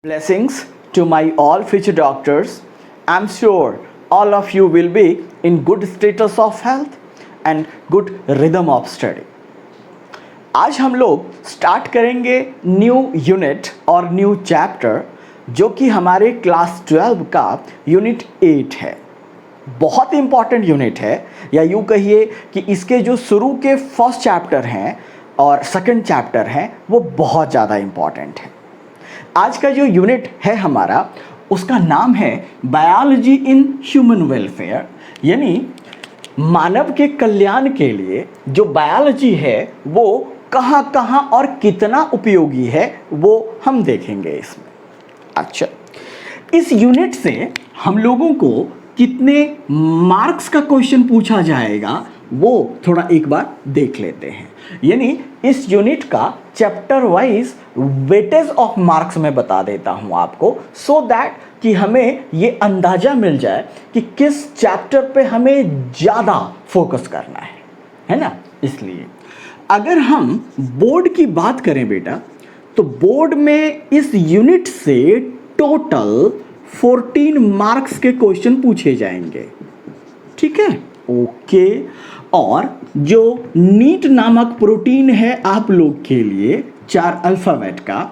Blessings to my all future doctors. I'm sure all of you will be in good status of health and good rhythm of study. आज हम लोग start करेंगे new unit और new chapter जो कि हमारे class 12 का unit 8 है। बहुत इंपॉर्टेंट यूनिट है, या यूँ कहिए कि इसके जो शुरू के फर्स्ट चैप्टर हैं और सेकंड चैप्टर हैं वो बहुत ज़्यादा इंपॉर्टेंट है। आज का जो यूनिट है हमारा उसका नाम है बायोलॉजी इन ह्यूमन वेलफेयर, यानी मानव के कल्याण के लिए जो बायोलॉजी है वो कहाँ कहाँ और कितना उपयोगी है वो हम देखेंगे इसमें। अच्छा, इस यूनिट से हम लोगों को कितने मार्क्स का क्वेश्चन पूछा जाएगा वो थोड़ा एक बार देख लेते हैं। यानी इस यूनिट का chapter wise weightage of marks में बता देता हूं आपको, सो दैट कि हमें ये अंदाजा मिल जाए कि किस चैप्टर पे हमें ज़्यादा फोकस करना है ना। इसलिए अगर हम बोर्ड की बात करें बेटा, तो बोर्ड में इस यूनिट से टोटल 14 मार्क्स के क्वेश्चन पूछे जाएंगे, ठीक है, ओके। और जो नीट नामक प्रोटीन है आप लोग के लिए 4 अल्फ़ाबेट का,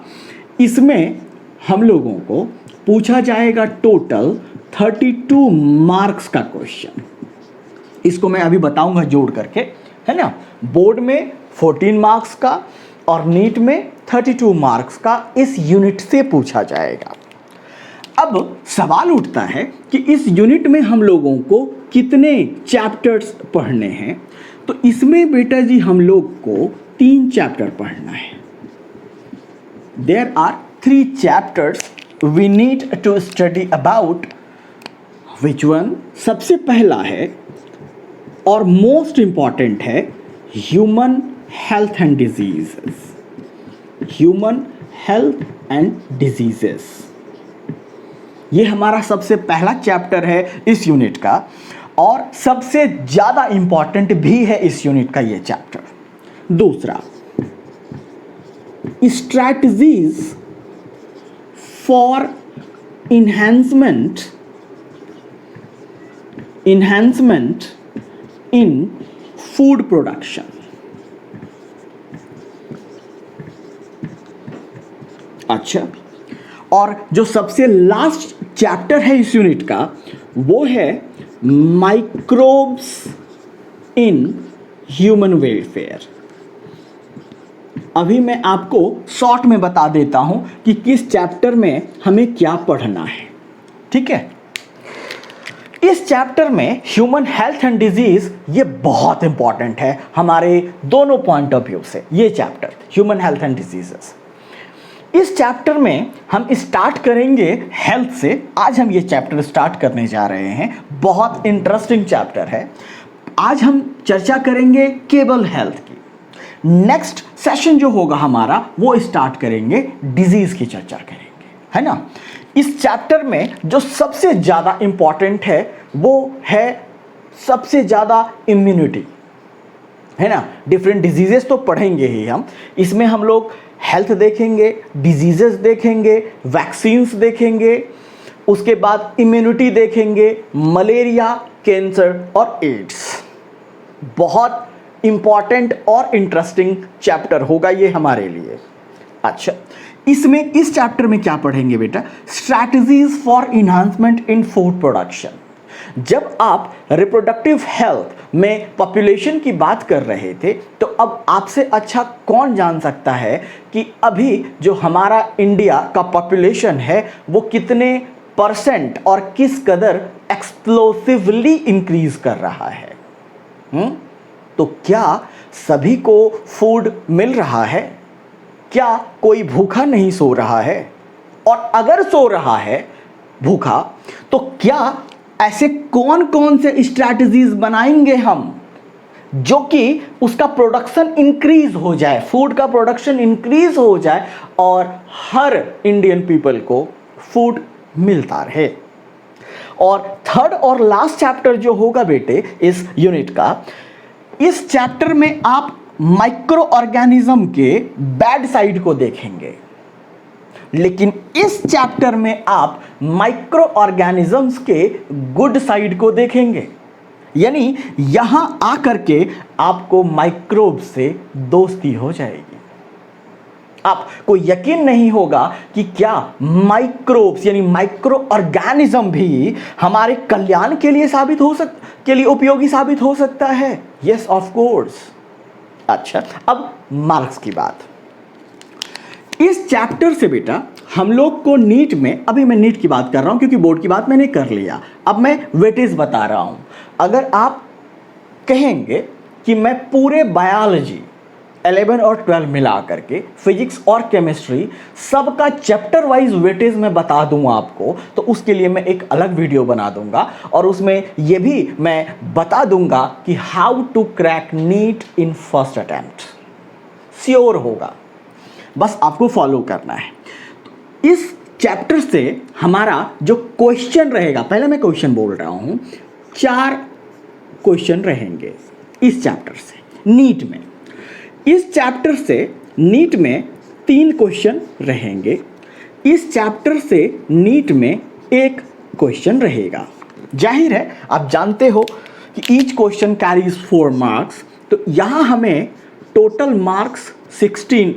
इसमें हम लोगों को पूछा जाएगा टोटल 32 मार्क्स का क्वेश्चन। इसको मैं अभी बताऊंगा जोड़ करके, है ना। बोर्ड में 14 मार्क्स का और नीट में 32 मार्क्स का इस यूनिट से पूछा जाएगा। अब सवाल उठता है कि इस यूनिट में हम लोगों को कितने चैप्टर्स पढ़ने हैं। तो इसमें बेटा जी हम लोग को 3 चैप्टर पढ़ना है। There are 3 chapters we need to study about. Which one? सबसे पहला है और मोस्ट इंपॉर्टेंट है human health and diseases. Human health and diseases, ये हमारा सबसे पहला चैप्टर है इस यूनिट का, और सबसे ज़्यादा इंपॉर्टेंट भी है इस यूनिट का ये चैप्टर। दूसरा, strategies for enhancement in food production. अच्छा, और जो सबसे लास्ट चैप्टर है इस यूनिट का वो है माइक्रोब्स इन ह्यूमन वेलफेयर। अभी मैं आपको शॉर्ट में बता देता हूं कि किस चैप्टर में हमें क्या पढ़ना है, ठीक है। इस चैप्टर में ह्यूमन हेल्थ एंड डिजीज ये बहुत इंपॉर्टेंट है हमारे दोनों पॉइंट ऑफ व्यू से। ये chapter human health and diseases, इस चैप्टर में हम स्टार्ट करेंगे हेल्थ से। आज हम ये चैप्टर स्टार्ट करने जा रहे हैं, बहुत इंटरेस्टिंग चैप्टर है। आज हम चर्चा करेंगे केवल हेल्थ की। नेक्स्ट सेशन जो होगा हमारा वो स्टार्ट करेंगे डिजीज की चर्चा करेंगे, है ना। इस चैप्टर में जो सबसे ज़्यादा इंपॉर्टेंट है वो है सबसे ज़्यादा इम्यूनिटी, है ना। डिफरेंट डिजीजेस तो पढ़ेंगे ही हम, इसमें हम लोग हेल्थ देखेंगे, डिजीजेस देखेंगे, वैक्सीन्स देखेंगे, उसके बाद इम्यूनिटी देखेंगे, मलेरिया, कैंसर और एड्स। बहुत इंपॉर्टेंट और इंटरेस्टिंग चैप्टर होगा ये हमारे लिए। अच्छा, इसमें इस चैप्टर में क्या पढ़ेंगे बेटा? Strategies for enhancement in food production. जब आप रिप्रोडक्टिव हेल्थ में पॉपुलेशन की बात कर रहे थे, तो अब आपसे अच्छा कौन जान सकता है कि अभी जो हमारा इंडिया का पॉपुलेशन है वो कितने परसेंट और किस कदर एक्सप्लोसिवली इंक्रीज कर रहा है। तो क्या सभी को फूड मिल रहा है? क्या कोई भूखा नहीं सो रहा है? और अगर सो रहा है भूखा, तो क्या ऐसे कौन कौन से स्ट्रैटेजीज बनाएंगे हम जो कि उसका प्रोडक्शन इंक्रीज हो जाए, फूड का प्रोडक्शन इंक्रीज हो जाए और हर इंडियन पीपल को फूड मिलता रहे। और थर्ड और लास्ट चैप्टर जो होगा बेटे इस यूनिट का, इस चैप्टर में आप माइक्रो ऑर्गेनिज्म के बैड साइड को देखेंगे। लेकिन इस चैप्टर में आप माइक्रो ऑर्गेनिजम्स के गुड साइड को देखेंगे। यानी यहां आकर के आपको माइक्रोब से दोस्ती हो जाएगी। आपको यकीन नहीं होगा कि क्या माइक्रोब्स यानी माइक्रो ऑर्गेनिज्म भी हमारे कल्याण के लिए उपयोगी साबित हो सकता है। Yes of course. अच्छा, अब मार्क्स की बात। इस चैप्टर से बेटा हम लोग को नीट में, अभी मैं नीट की बात कर रहा हूं क्योंकि बोर्ड की बात मैंने कर लिया, अब मैं वेटेज बता रहा हूं। अगर आप कहेंगे कि मैं पूरे बायोलॉजी 11 और 12 मिला करके फिजिक्स और केमिस्ट्री सबका चैप्टर वाइज वेटेज में बता दूंगा आपको, तो उसके लिए मैं एक अलग वीडियो बना दूंगा और उसमें यह भी मैं बता दूंगा कि how to crack NEET in first attempt. Sure होगा, बस आपको फॉलो करना है। इस चैप्टर से हमारा जो क्वेश्चन रहेगा, पहले मैं क्वेश्चन बोल रहा हूं, 4 क्वेश्चन रहेंगे इस चैप्टर से नीट में। इस चैप्टर से नीट में 3 क्वेश्चन रहेंगे। इस चैप्टर से नीट में 1 क्वेश्चन रहेगा। जाहिर है आप जानते हो कि ईच क्वेश्चन कैरीज 4 मार्क्स, तो यहां हमें टोटल मार्क्स 16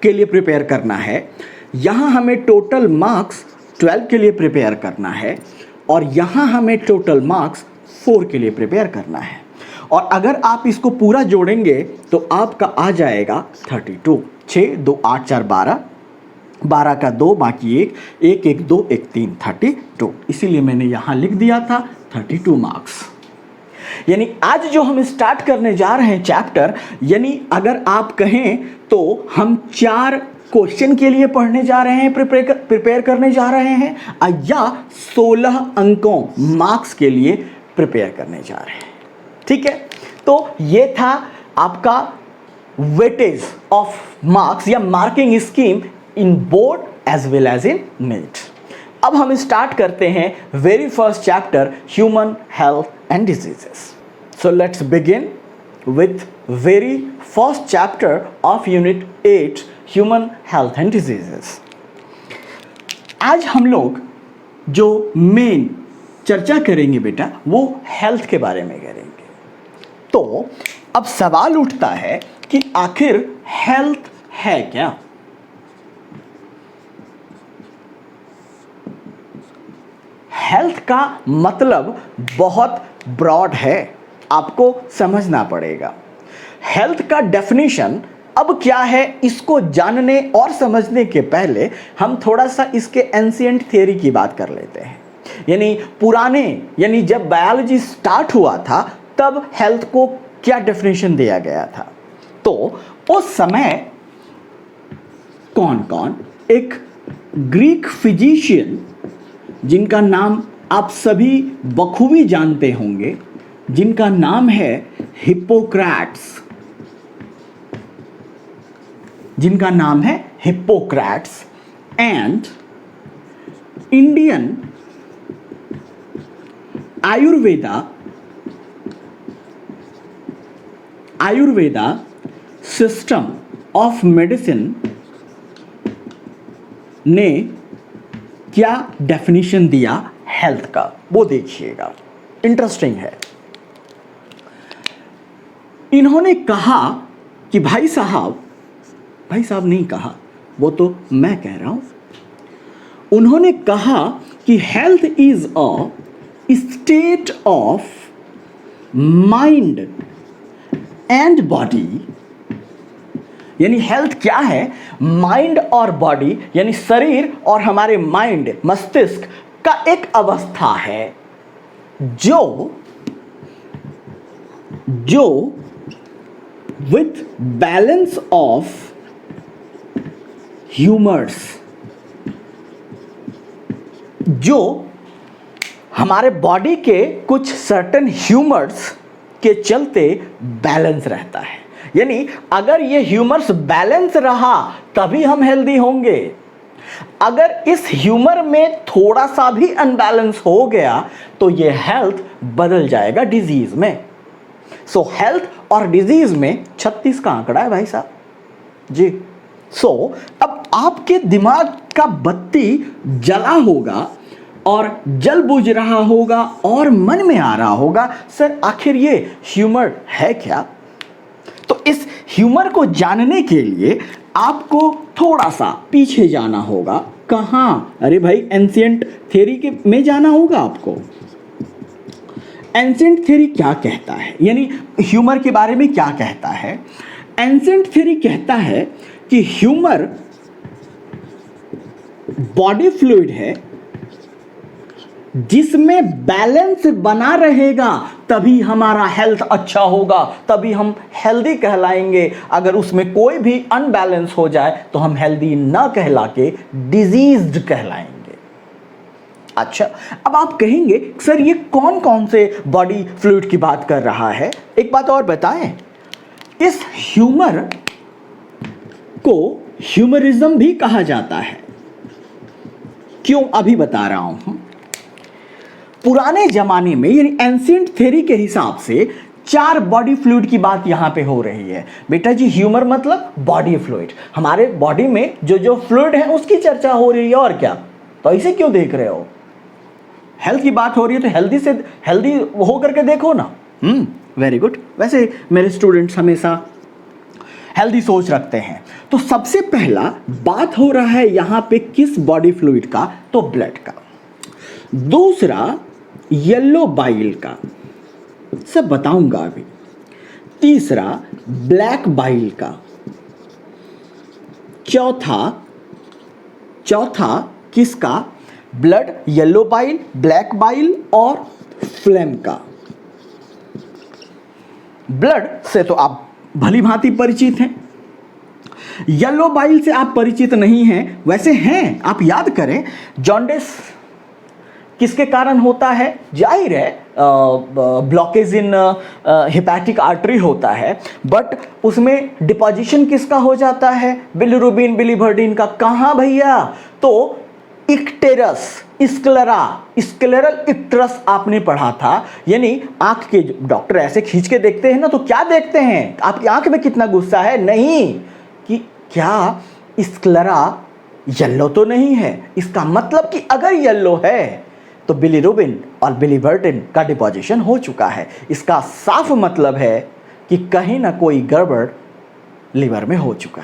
के लिए प्रिपेयर करना है, यहां हमें टोटल मार्क्स 12 के लिए प्रिपेयर करना है और यहां हमें टोटल मार्क्स 4 के लिए प्रिपेयर करना है। और अगर आप इसको पूरा जोड़ेंगे तो आपका आ जाएगा 32। 6 2 8 4 12, 12 का 2 बाकी 1, 1 1 2 1 3 32। इसीलिए मैंने यहां लिख दिया था 32 मार्क्स। यानी आज जो हम स्टार्ट करने जा रहे हैं चैप्टर, यानी अगर आप कहें तो हम 4 क्वेश्चन के लिए पढ़ने जा रहे हैं, प्रिपेयर करने जा रहे हैं, या 16 अंकों मार्क्स के लिए प्रिपेयर करने जा रहे हैं। ठीक है, तो ये था आपका वेटेज ऑफ मार्क्स या marking scheme in board as well as in NEET. अब हम स्टार्ट करते हैं very first chapter, human health and diseases. So let's begin with very first chapter of unit 8, human health and diseases. आज हम लोग जो main चर्चा करेंगे बेटा वो हेल्थ के बारे में करेंगे। तो अब सवाल उठता है कि आखिर हेल्थ है क्या? हेल्थ का मतलब बहुत ब्रॉड है, आपको समझना पड़ेगा। हेल्थ का डेफिनेशन अब क्या है, इसको जानने और समझने के पहले हम थोड़ा सा इसके एंशिएंट थियरी की बात कर लेते हैं। यानी पुराने, यानी जब बायोलॉजी स्टार्ट हुआ था तब हेल्थ को क्या डेफिनेशन दिया गया था। तो उस समय कौन कौन, एक ग्रीक फिजिशियन जिनका नाम आप सभी बखूबी जानते होंगे, जिनका नाम है हिप्पोक्रेट्स, जिनका नाम है Hippocrates, and Indian Ayurveda system of medicine ने क्या डेफिनेशन दिया हेल्थ का, वो देखिएगा, इंटरेस्टिंग है। इन्होंने कहा कि भाई साहब नहीं कहा, वो तो मैं कह रहा हूं। उन्होंने कहा कि health is a state of mind and body. यानी हेल्थ क्या है, माइंड और बॉडी यानी शरीर और हमारे माइंड, मस्तिष्क का एक अवस्था है जो विथ बैलेंस ऑफ ह्यूमर्स, जो हमारे बॉडी के कुछ सर्टेन ह्यूमर्स के चलते बैलेंस रहता है। यानी अगर ये ह्यूमर्स बैलेंस रहा तभी हम हेल्दी होंगे। अगर इस ह्यूमर में थोड़ा सा भी अनबैलेंस हो गया तो ये हेल्थ बदल जाएगा डिजीज में। सो हेल्थ और डिजीज में 36 का आंकड़ा है भाई साहब जी। सो अब आपके दिमाग का बत्ती जला होगा और जल बुझ रहा होगा और मन में आ रहा होगा, सर आखिर ये ह्यूमर है क्या? तो इस ह्यूमर को जानने के लिए आपको थोड़ा सा पीछे जाना होगा। कहाँ? अरे भाई एंशिएंट थ्योरी के में जाना होगा आपको। एंशिएंट थ्योरी क्या कहता है, यानी ह्यूमर के बारे में क्या कहता है? एंशिएंट थ्योरी कहता है कि ह्यूमर बॉडी फ्लूइड है जिसमें बैलेंस बना रहेगा, तभी हमारा हेल्थ अच्छा होगा, तभी हम हेल्दी कहलाएंगे। अगर उसमें कोई भी अनबैलेंस हो जाए तो हम हेल्दी ना कहला के डिजीज्ड कहलाएंगे। अच्छा, अब आप कहेंगे सर ये कौन कौन से बॉडी फ्लूइड की बात कर रहा है? एक बात और बताएं, इस ह्यूमर को ह्यूमरिज्म भी कहा जाता है। क्यों? अभी बता रहा हूं। पुराने जमाने में यानी एंशिएंट थ्योरी के हिसाब से 4 बॉडी फ्लूइड की बात यहां पे हो रही है। बेटा जी ह्यूमर मतलब बॉडी फ्लूइड, हमारे बॉडी में जो जो फ्लूइड है उसकी चर्चा हो रही है, और क्या? तो ऐसे क्यों देख रहे हो? हेल्थ की बात हो रही है तो हेल्दी हो करके देखो ना। Very good. वैसे मेरे स्टूडेंट्स हमेशा हेल्दी सोच रखते हैं। तो सबसे पहला बात हो रहा है यहां पे किस बॉडी फ्लूइड का? तो ब्लड का। दूसरा येलो बाइल का, सब बताऊंगा अभी। तीसरा ब्लैक बाइल का। चौथा किसका? Blood, yellow bile, black bile और फ्लेम का। ब्लड से तो आप भली भांति परिचित हैं, येलो बाइल से आप परिचित नहीं हैं। वैसे हैं, आप याद करें जॉन्डिस किसके कारण होता है? जाहिर है ब्लॉकेज इन हेपेटिक आर्टरी होता है, बट उसमें डिपोजिशन किसका हो जाता है? बिलिरुबिन, बिलिवर्डिन का। कहाँ भैया? तो इक्टेरस, स्क्लेरल इक्टरस आपने पढ़ा था। यानी आंख के डॉक्टर ऐसे खींच के देखते हैं ना, तो क्या देखते हैं? आपकी आंख में कितना गुस्सा है? नहीं कि क्या स्क्लेरा येलो तो नहीं है। इसका मतलब कि अगर येलो है तो बिलिरुबिन और बिलिवर्डिन का डिपोजिशन हो चुका है। इसका साफ मतलब है कि कहीं ना कोई गड़बड़ लीवर में हो चुका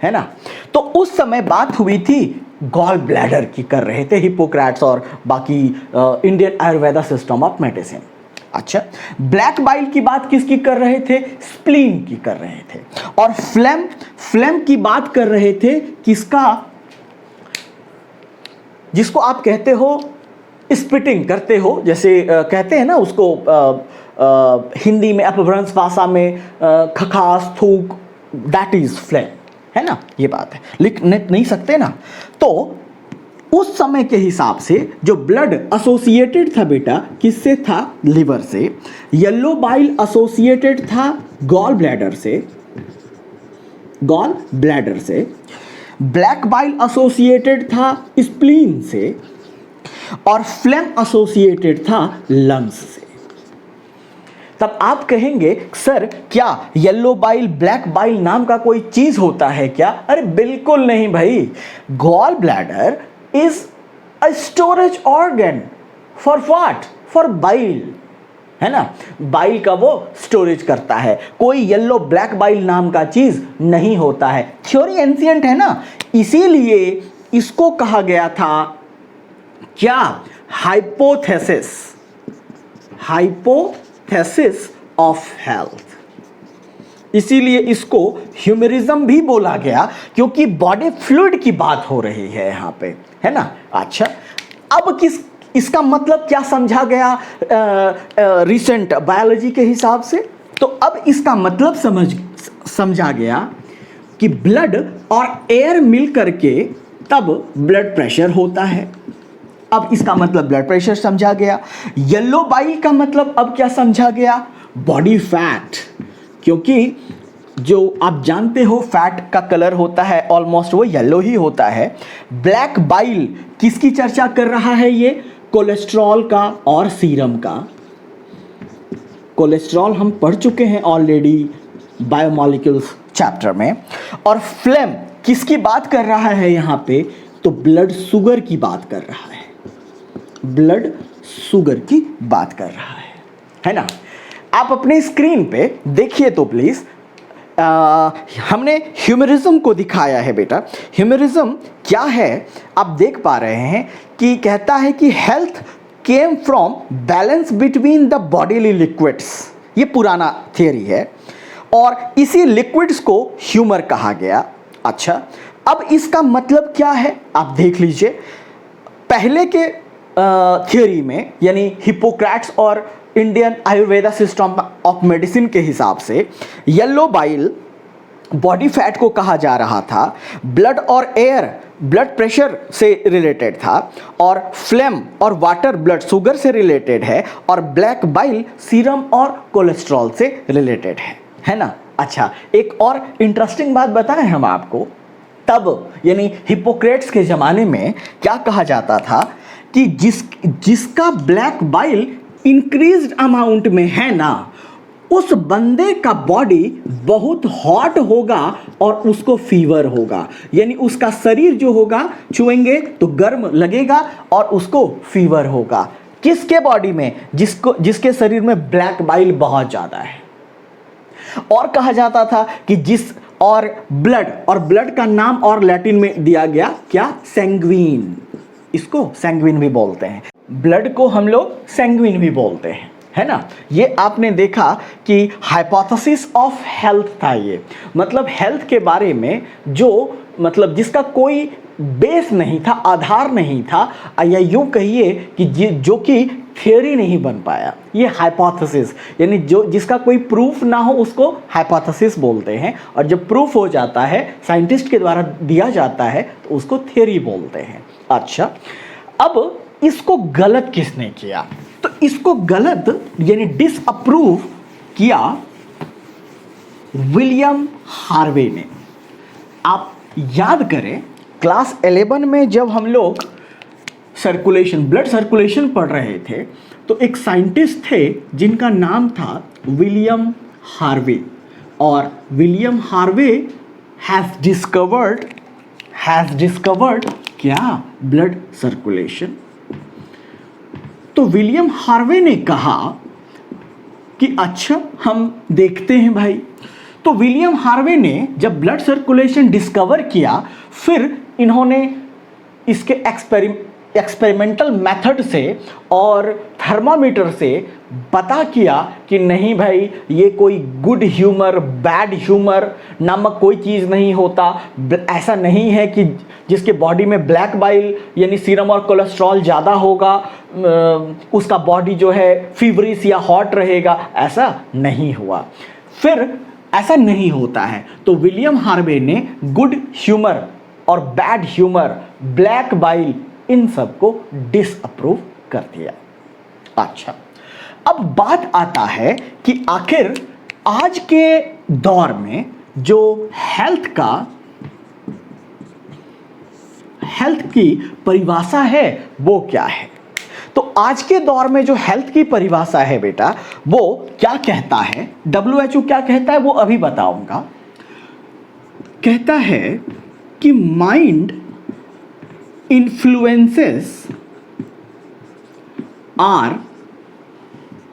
है ना? तो उस समय बात हुई थी गॉल ब्लैडर की कर रहे थे हिप्पोक्रेट्स और बाकी Indian Ayurveda system of medicine. अच्छा, ब्लैक बाइल की बात किसकी कर रहे थे? स्प्लीन की कर रहे थे। और फ्लेम की बात कर रहे थे किसका? जिसको आप कहते हो स्पिटिंग करते हो, जैसे कहते हैं ना उसको हिंदी में अपभ्रंश भाषा में खखास, थूक, दैट इज फ्लेम, है ना? ये बात है, लिख नहीं सकते ना। तो उस समय के हिसाब से जो ब्लड एसोसिएटेड था बेटा किससे था? लिवर से। येलो बाइल एसोसिएटेड था गॉल ब्लैडर से। ब्लैक बाइल एसोसिएटेड था स्प्लीन से और फ्लेम एसोसिएटेड था लंग्स से। तब आप कहेंगे सर क्या येलो बाइल, ब्लैक बाइल नाम का कोई चीज होता है क्या? अरे बिल्कुल नहीं भाई। Gall bladder is a storage organ for what? For bile, है ना? बाइल का वो स्टोरेज करता है। कोई येलो ब्लैक बाइल नाम का चीज नहीं होता है। थ्योरी एंशिएंट है ना, इसीलिए इसको कहा गया था क्या? Hypothesis of health. इसीलिए इसको ह्यूमरिज्म भी बोला गया, क्योंकि बॉडी फ्लूइड की बात हो रही है यहां पे, है ना? अच्छा, अब इसका मतलब क्या समझा गया रिसेंट बायोलॉजी के हिसाब से? तो अब इसका मतलब समझा गया कि ब्लड और एयर मिल करके तब ब्लड प्रेशर होता है। अब इसका मतलब ब्लड प्रेशर समझा गया। येलो बाइल का मतलब अब क्या समझा गया? बॉडी फैट, क्योंकि जो आप जानते हो फैट का कलर होता है ऑलमोस्ट वो येलो ही होता है। ब्लैक बाइल किसकी चर्चा कर रहा है? ये कोलेस्ट्रॉल का और सीरम का। कोलेस्ट्रॉल हम पढ़ चुके हैं ऑलरेडी बायोमॉलिक्यूल्स चैप्टर में। और फ्लेम किसकी बात कर रहा है यहाँ पे? तो ब्लड शुगर की बात कर रहा है, ब्लड शुगर की बात कर रहा है ना? आप अपने स्क्रीन पे देखिए तो प्लीज, हमने ह्यूमरिज्म को दिखाया है बेटा। ह्यूमरिज्म क्या है आप देख पा रहे हैं कि कहता है कि health came from balance between the bodily liquids. ये पुराना थियरी है और इसी लिक्विड्स को ह्यूमर कहा गया। अच्छा, अब इसका मतलब क्या है आप देख लीजिए। पहले के थियरी में यानी हिपोक्रेट्स और Indian Ayurveda system of medicine के हिसाब से येलो बाइल बॉडी फैट को कहा जा रहा था, ब्लड और एयर ब्लड प्रेशर से रिलेटेड था, और फ्लेम और वाटर ब्लड शुगर से रिलेटेड है, और ब्लैक बाइल सीरम और कोलेस्ट्रॉल से रिलेटेड है ना? अच्छा, एक और इंटरेस्टिंग बात बताएं हम आपको। तब यानी हिपोक्रेट्स के ज़माने में क्या कहा जाता था कि जिसका ब्लैक बाइल इंक्रीज्ड अमाउंट में है ना, उस बंदे का बॉडी बहुत हॉट होगा और उसको फीवर होगा। यानी उसका शरीर जो होगा, छुएंगे तो गर्म लगेगा और उसको फीवर होगा। किसके बॉडी में? जिसके शरीर में ब्लैक बाइल बहुत ज़्यादा है। और कहा जाता था कि ब्लड का नाम और लैटिन में दिया गया क्या? सैंग्विन। इसको सैंग्विन भी बोलते हैं, ब्लड को हम लोग सैंग्विन भी बोलते हैं, है ना? ये आपने देखा कि हाइपोथेसिस ऑफ हेल्थ था। ये मतलब हेल्थ के बारे में जो मतलब जिसका कोई बेस नहीं था, आधार नहीं था, या यूँ कहिए कि जो कि थियरी नहीं बन पाया, ये हाइपोथेसिस यानी जिसका कोई प्रूफ ना हो उसको हाइपोथेसिस बोलते हैं, और जब प्रूफ हो जाता है, साइंटिस्ट के द्वारा दिया जाता है, तो उसको थियरी बोलते हैं। अच्छा, अब इसको गलत किसने किया? तो इसको गलत यानी डिसअप्रूव किया विलियम हार्वे ने। आप याद करें क्लास 11 में जब हम लोग ब्लड सर्कुलेशन पढ़ रहे थे, तो एक साइंटिस्ट थे जिनका नाम था विलियम हार्वे, और विलियम हार्वे हैज डिस्कवर्ड क्या? Blood circulation. तो विलियम हार्वे ने कहा कि अच्छा हम देखते हैं भाई। तो विलियम हार्वे ने जब ब्लड सर्कुलेशन डिस्कवर किया, फिर इन्होंने इसके एक्सपेरिमेंटल मेथड से और थर्मामीटर से पता किया कि नहीं भाई, ये कोई गुड ह्यूमर बैड ह्यूमर नामक कोई चीज़ नहीं होता। ऐसा नहीं है कि जिसके बॉडी में ब्लैक बाइल यानी सीरम और कोलेस्ट्रॉल ज़्यादा होगा उसका बॉडी जो है फीवरिश या हॉट रहेगा, ऐसा नहीं हुआ। फिर ऐसा नहीं होता है। तो विलियम हार्वे ने गुड ह्यूमर और बैड ह्यूमर, ब्लैक बाइल, इन सब को डिसअप्रूव कर दिया। अच्छा, अब बात आता है कि आखिर आज के दौर में जो हेल्थ की परिभाषा है वो क्या है? तो आज के दौर में जो हेल्थ की परिभाषा है बेटा, वो क्या कहता है? WHO क्या कहता है वो अभी बताऊंगा। कहता है कि mind influences our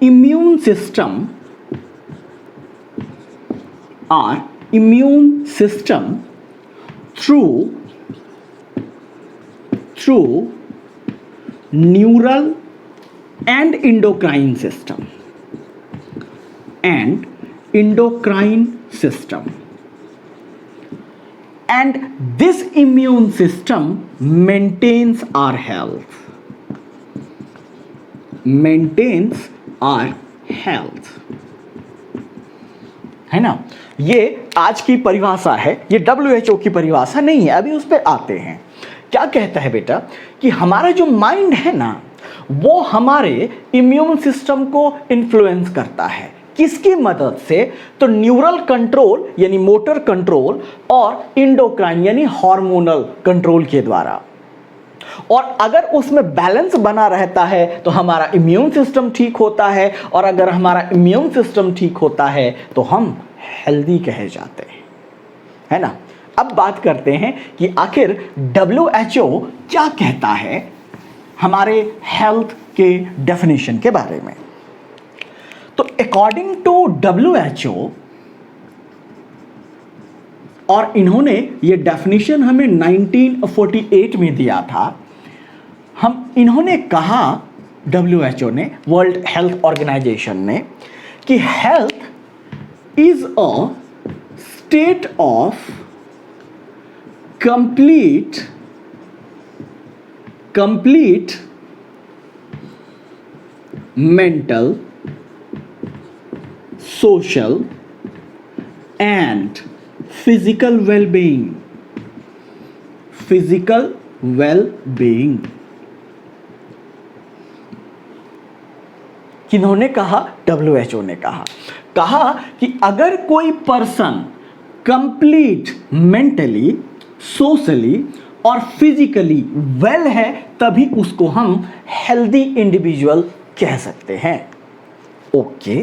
immune system through neural and endocrine system. And this immune system maintains our health. है ना? ये आज की परिभाषा है, ये WHO की परिभाषा नहीं है। अभी उस पर आते हैं। क्या कहता है बेटा कि हमारा जो माइंड है ना, वो हमारे इम्यून सिस्टम को इन्फ्लुएंस करता है। किसकी मदद से? तो न्यूरल कंट्रोल यानी मोटर कंट्रोल और इंडोक्राइन यानी हार्मोनल कंट्रोल के द्वारा। और अगर उसमें बैलेंस बना रहता है तो हमारा इम्यून सिस्टम ठीक होता है, और अगर हमारा इम्यून सिस्टम ठीक होता है तो हम हेल्दी कहे जाते हैं, है ना? अब बात करते हैं कि आखिर WHO क्या कहता है हमारे हेल्थ के डेफिनेशन के बारे में। तो अकॉर्डिंग टू WHO, और इन्होंने ये डेफिनेशन हमें 1948 में दिया था, इन्होंने कहा, WHO ने, वर्ल्ड हेल्थ ऑर्गेनाइजेशन ने, कि health is a state of complete mental, social and physical well-being. किन्होंने कहा? WHO ने कहा कि अगर कोई पर्सन कंप्लीट मेंटली, सोशली और फिजिकली वेल है तभी उसको हम हेल्दी इंडिविजुअल कह सकते हैं। ओके,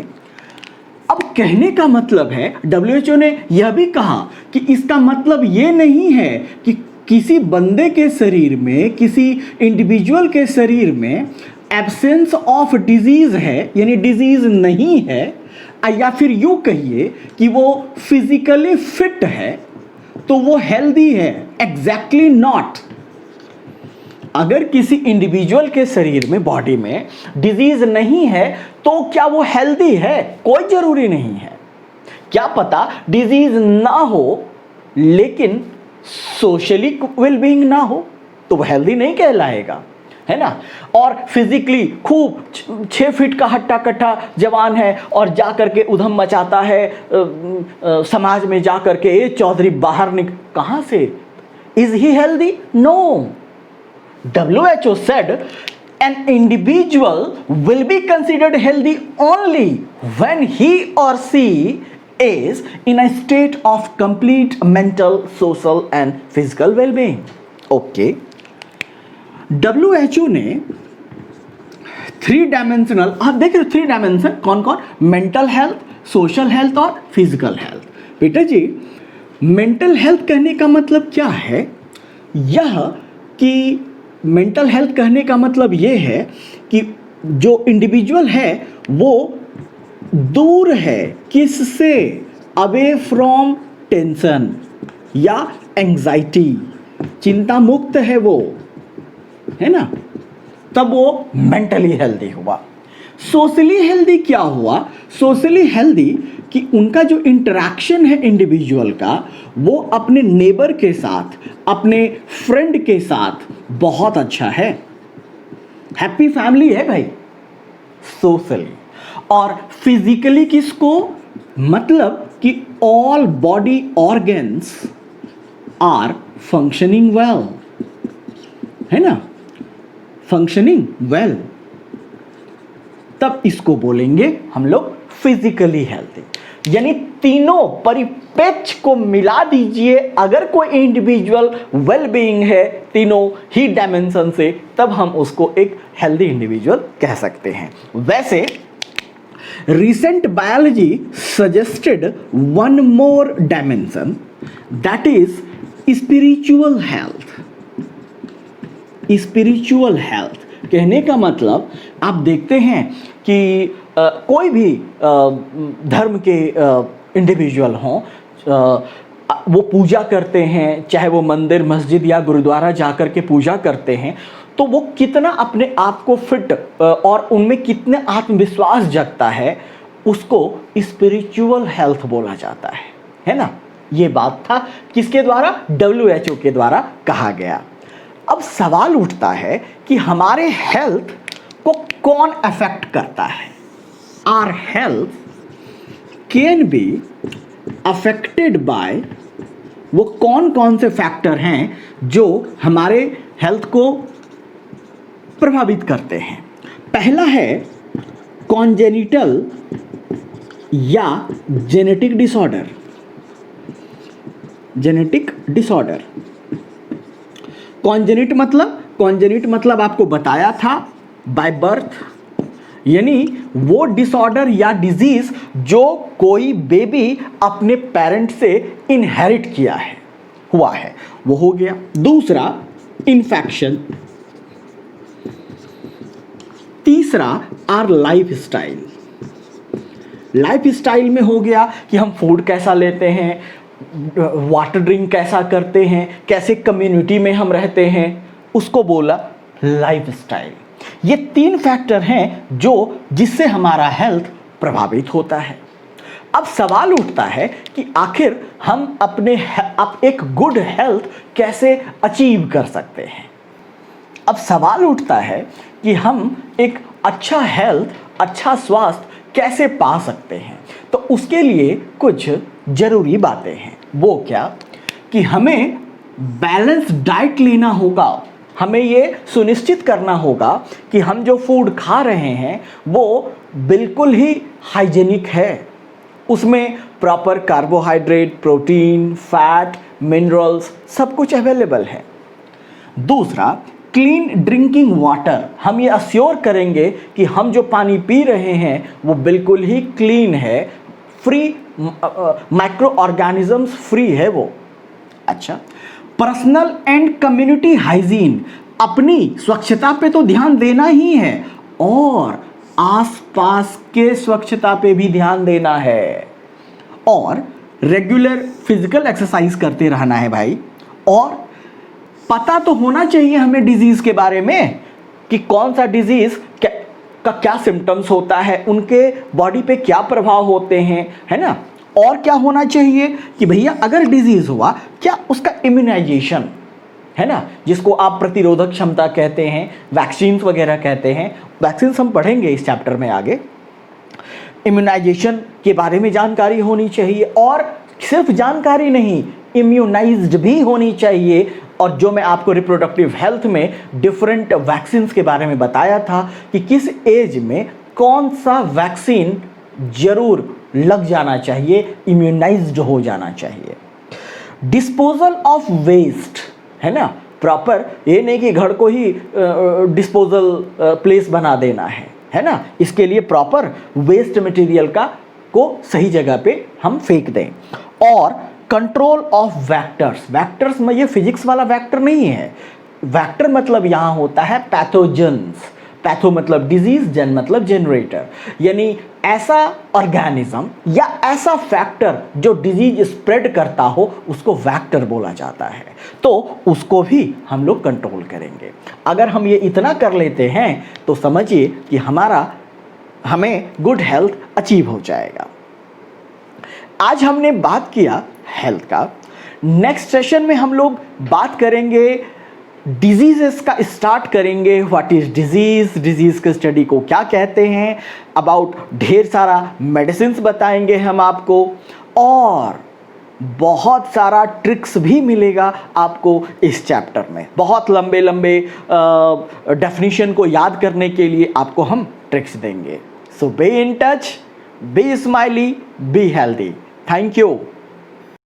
अब कहने का मतलब है, WHO ने यह भी कहा कि इसका मतलब ये नहीं है कि किसी बंदे के शरीर में, किसी इंडिविजुअल के शरीर में एब्सेंस ऑफ डिजीज है, यानी डिजीज नहीं है, या फिर यूं कहिए कि वो फिजिकली फिट है तो वो हेल्दी है। Exactly not. अगर किसी इंडिविजुअल के शरीर में, बॉडी में डिजीज नहीं है तो क्या वो हेल्दी है? कोई जरूरी नहीं है। क्या पता डिजीज ना हो लेकिन सोशली वेलबींग ना हो तो वो हेल्दी नहीं कहलाएगा, है ना। और फिजिकली खूब 6 फीट का हट्टा कट्टा जवान है और जा करके उधम मचाता है समाज में, जा करके ए चौधरी बाहर कहां से, is he healthy? No. WHO said an individual will be considered healthy only when he or she is in a state of complete mental, social and physical well-being. Okay. WHO ने 3 डायमेंशनल, आप देख रहे हो 3 dimension कौन कौन? Mental health, social health और physical health. बेटा जी, mental health कहने का मतलब क्या है? यह कि मेंटल हेल्थ कहने का मतलब ये है कि जो इंडिविजुअल है वो दूर है, किससे? अवे फ्रॉम टेंशन या एंजाइटी, चिंता मुक्त है वो, है ना, तब वो मेंटली हेल्दी हुआ। सोशली हेल्दी क्या हुआ? सोशली हेल्दी कि उनका जो इंटरेक्शन है इंडिविजुअल का, वो अपने नेबर के साथ, अपने फ्रेंड के साथ बहुत अच्छा है, हैप्पी फैमिली है भाई, सोशली। और फिजिकली किसको? मतलब कि all body organs are functioning well, है ना, फंक्शनिंग वेल, तब इसको बोलेंगे हम लोग फिजिकली हेल्थी। यानी तीनों परिपेक्ष को मिला दीजिए, अगर कोई इंडिविजुअल वेल बीइंग है तीनों ही डायमेंशन से, तब हम उसको एक हेल्दी इंडिविजुअल कह सकते हैं। वैसे recent biology suggested one more dimension, that is spiritual health. Spiritual health कहने का मतलब आप देखते हैं कि कोई भी धर्म के इंडिविजुअल हों, वो पूजा करते हैं, चाहे वो मंदिर, मस्जिद या गुरुद्वारा जाकर के पूजा करते हैं, तो वो कितना अपने आप को फिट और उनमें कितने आत्मविश्वास जगता है, उसको स्पिरिचुअल हेल्थ बोला जाता है ना। ये बात था किसके द्वारा? WHO के द्वारा कहा गया। अब सवाल उठता है कि हमारे हेल्थ को कौन अफेक्ट करता है? Our health can be affected by, वो कौन कौन से फैक्टर हैं जो हमारे हेल्थ को प्रभावित करते हैं? पहला है कॉन्जेनिटल या जेनेटिक डिसऑर्डर। जेनेटिक डिसऑर्डर, कॉन्जेनिट मतलब आपको बताया था बाय बर्थ, यानी वो डिसऑर्डर या डिजीज जो कोई बेबी अपने पेरेंट से इनहेरिट किया है, हुआ है वो हो गया। दूसरा इन्फेक्शन, तीसरा our life style. Life style में हो गया कि हम फूड कैसा लेते हैं, वाटर ड्रिंक कैसा करते हैं, कैसे कम्युनिटी में हम रहते हैं, उसको बोला लाइफ स्टाइल। ये 3 फैक्टर हैं जो जिससे हमारा हेल्थ प्रभावित होता है। अब सवाल उठता है कि आखिर हम एक गुड हेल्थ कैसे अचीव कर सकते हैं। अब सवाल उठता है कि हम एक अच्छा हेल्थ, अच्छा स्वास्थ्य कैसे पा सकते हैं। तो उसके लिए कुछ जरूरी बातें हैं। वो क्या कि हमें बैलेंस डाइट लेना होगा। हमें ये सुनिश्चित करना होगा कि हम जो फूड खा रहे हैं वो बिल्कुल ही हाइजेनिक है, उसमें proper carbohydrate, protein, fat, minerals सब कुछ अवेलेबल है। दूसरा क्लीन ड्रिंकिंग वाटर, हम ये अश्योर करेंगे कि हम जो पानी पी रहे हैं वो बिल्कुल ही क्लीन है, फ्री माइक्रो ऑर्गेनिजम्स फ्री है वो। अच्छा, पर्सनल एंड कम्युनिटी हाइजीन, अपनी स्वच्छता पे तो ध्यान देना ही है और आसपास के स्वच्छता पे भी ध्यान देना है, और रेगुलर फिजिकल एक्सरसाइज करते रहना है भाई। और पता तो होना चाहिए हमें डिजीज के बारे में कि कौन सा डिजीज का क्या सिम्टम्स होता है, उनके बॉडी पे क्या प्रभाव होते हैं, है ना। और क्या होना चाहिए कि भैया अगर डिजीज हुआ क्या उसका इम्यूनाइजेशन, है ना, जिसको आप प्रतिरोधक क्षमता कहते हैं, वैक्सीन्स वगैरह कहते हैं। वैक्सीन्स हम पढ़ेंगे इस चैप्टर में आगे। इम्यूनाइजेशन के बारे में जानकारी होनी चाहिए, और सिर्फ जानकारी नहीं, इम्यूनाइज्ड भी होनी चाहिए। और जो मैं आपको रिप्रोडक्टिव हेल्थ में डिफरेंट वैक्सीन्स के बारे में बताया था कि किस एज में कौन सा वैक्सीन जरूर लग जाना चाहिए, इम्यूनाइज्ड हो जाना चाहिए। डिस्पोजल ऑफ वेस्ट, है ना, प्रॉपर ये नहीं कि घर को ही डिस्पोजल प्लेस बना देना है ना। इसके लिए प्रॉपर वेस्ट मटेरियल को सही जगह पे हम फेंक दें। और कंट्रोल ऑफ वेक्टर्स, वेक्टर्स में ये फिजिक्स वाला वेक्टर नहीं है। वेक्टर मतलब यहाँ होता है पैथोजेंस, पैथो मतलब डिजीज, जन मतलब जनरेटर, यानी ऐसा ऑर्गेनिज्म या ऐसा फैक्टर जो डिजीज स्प्रेड करता हो उसको वेक्टर बोला जाता है। तो उसको भी हम लोग कंट्रोल करेंगे। अगर हम ये इतना कर लेते हैं तो समझिए कि हमें गुड हेल्थ अचीव हो जाएगा। आज हमने बात किया हेल्थ का। नेक्स्ट सेशन में हम लोग बात करेंगे डिजीजेस का, स्टार्ट करेंगे व्हाट इज डिजीज, डिजीज के स्टडी को क्या कहते हैं, अबाउट ढेर सारा मेडिसिन्स बताएंगे हम आपको, और बहुत सारा ट्रिक्स भी मिलेगा आपको इस चैप्टर में। बहुत लंबे लंबे डेफिनेशन को याद करने के लिए आपको हम ट्रिक्स देंगे। So be in touch, be smiley, be healthy. Thank you.